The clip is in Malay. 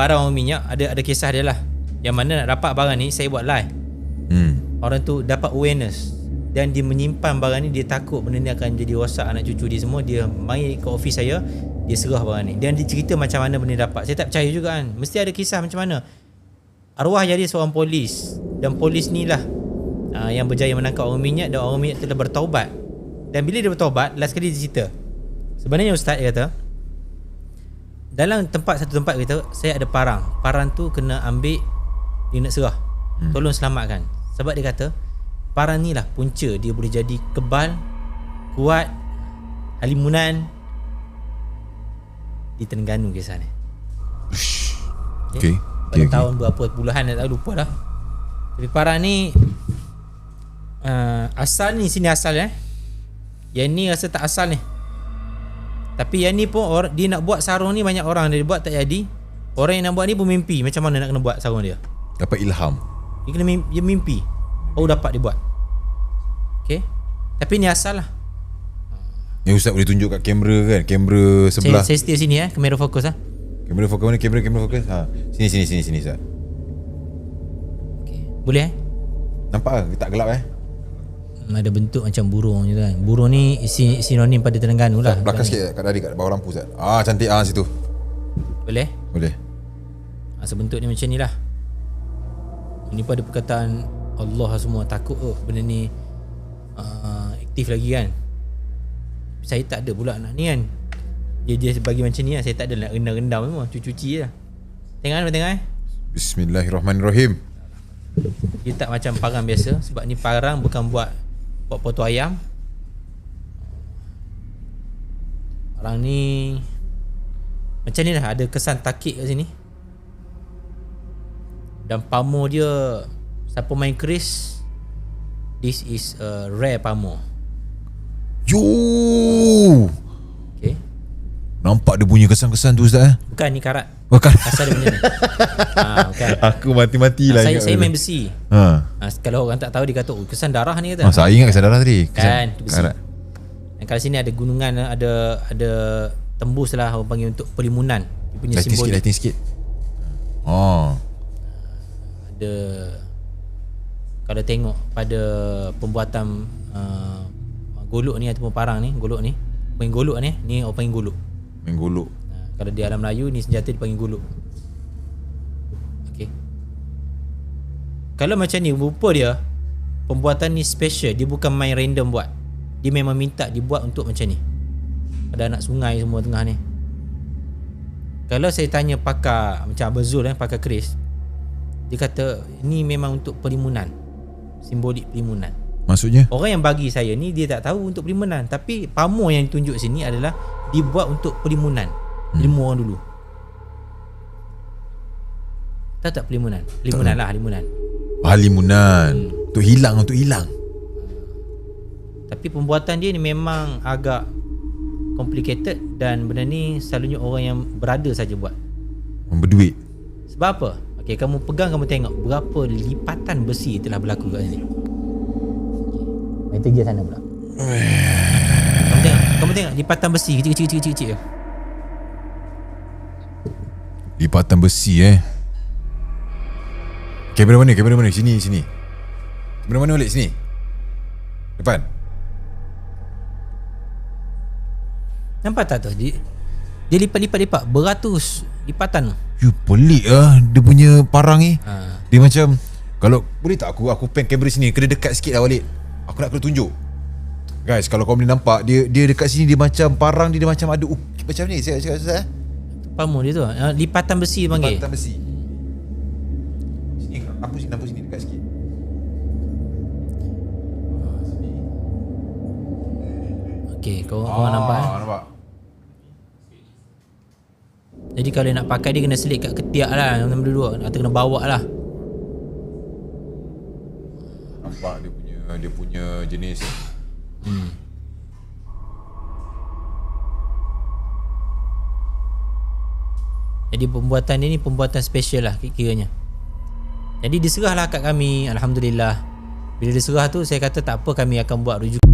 parang orang minyak, ada kisah dia lah. Yang mana nak dapat barang ni, saya buat live. Orang tu dapat awareness dan dia menyimpan barang ni. Dia takut benda ni akan jadi rosak anak cucu dia semua. Dia main ke office saya, dia serah barang ni, dan dia cerita macam mana benda ni dapat. Saya tak percaya juga kan. Mesti ada kisah macam mana arwah jadi seorang polis, dan polis ni lah yang berjaya menangkap orang minyak, dan orang minyak telah bertaubat. Dan bila dia bertaubat, last kali dia cerita, sebenarnya ustaz dia kata, dalam satu tempat kita, saya ada parang tu kena ambil, dia nak serah, tolong selamatkan. Sebab dia kata parang ni lah punca dia boleh jadi kebal, kuat, halimunan di Terengganu kisah ni. Okay. Pada tahun berapa puluhan, tak lupa dah. Tapi parang ni asal ni sini asal yang ni rasa tak asal ni. Tapi yang ni pun dia nak buat sarung ni, banyak orang dia buat tak jadi. Orang yang nak buat ni pun mimpi macam mana nak kena buat sarung dia. Dapat ilham. Dia mimpi. Dapat dia buat. Okay. Tapi ni asal lah. Yang ustaz boleh tunjuk kat kamera kan, kamera sebelah. Saya setia sini kamera fokus Kamera fokus mana? Kamera fokus. Sini ustaz. Okay. Boleh Nampak ke? Tak gelap ada bentuk macam burung je kan. Burung ni sinonim pada Terengganu lah. Belakang sikit kat kat bawah lampu ustaz. Cantik situ. Boleh. Sebentuk ni macam ni lah. Ini pun ada perkataan Allah semua. Takut benda ni aktif lagi kan. Saya tak ada pula nak ni kan. Dia bagi macam ni lah. Saya tak ada nak rendam semua. Cuci je lah. Tengok Bismillahirrahmanirrahim. Dia tak macam parang biasa. Sebab ni parang bukan buat potong ayam. Parang ni macam ni lah. Ada kesan takik kat sini. Dan pamor dia, siapa main keris, this is a rare pamor. Okay. Nampak dia punya kesan-kesan tu ustaz Bukan ni karat. Bukan. Asal dia macam ni. Bukan. Aku mati-mati lah. Saya main besi. Kalau orang tak tahu, dia kata kesan darah ni kata. Saya ingat kesan darah tadi. Kan besi. Karat. Dan kalau sini ada gunungan, ada tembus lah, orang panggil untuk pelimunan. Dia punya simbol. Lighting sikit. Ada, kalau tengok pada pembuatan golok ni ataupun parang ni, golok ni, main golok ni orang panggil golok. Main golok. Kalau di alam Melayu ni senjata dipanggil golok. Okey. Kalau macam ni rupa dia, pembuatan ni special, dia bukan main random buat. Dia memang minta dibuat untuk macam ni. Ada anak sungai semua tengah ni. Kalau saya tanya pakar macam Abang Zul pakar keris, dia kata ni memang untuk pelimunan. Simbolik pelimunan. Maksudnya? Orang yang bagi saya ni dia tak tahu untuk pelimunan, tapi pamor yang ditunjuk sini adalah dibuat untuk pelimunan. Ilmu orang dulu. Tahu tak pelimunan? Limunan lah, limunan. Limunan. Untuk hilang. Tapi pembuatan dia ni memang agak complicated, dan benda ni selalunya orang yang berada saja buat. Orang berduit. Sebab apa? Okey, kamu pegang, kamu tengok berapa lipatan besi telah berlaku kat sini. Itu dia sana pula. Kamu tengok lipatan besi kecil. Lipatan besi Kamera mana? Sini. Kamera mana balik? Sini. Depan. Nampak tak tu? Dia lipat beratus lipatan tu. Pelik dia punya parang ni. Dia macam, kalau boleh tak aku pen kamera sini, kena dekat sikit lah balik. Aku nak kena tunjuk. Guys, kalau kau boleh nampak, dia dekat sini, dia macam parang dia macam ada macam ni. Saya cakap pamor dia tu. Lipatan besi dia panggil. Lipatan besi. Sini, nampak sini dekat sikit. Okey, kau nampak nampak. Jadi kalau nak pakai, dia kena selit kat ketiak lah, nombor dua, atau kena bawa lah. Nampak dia punya jenis. Jadi pembuatan dia ni pembuatan special lah kiranya. Jadi diserahlah kat kami, alhamdulillah. Bila diserah tu, saya kata tak apa, kami akan buat rujukan.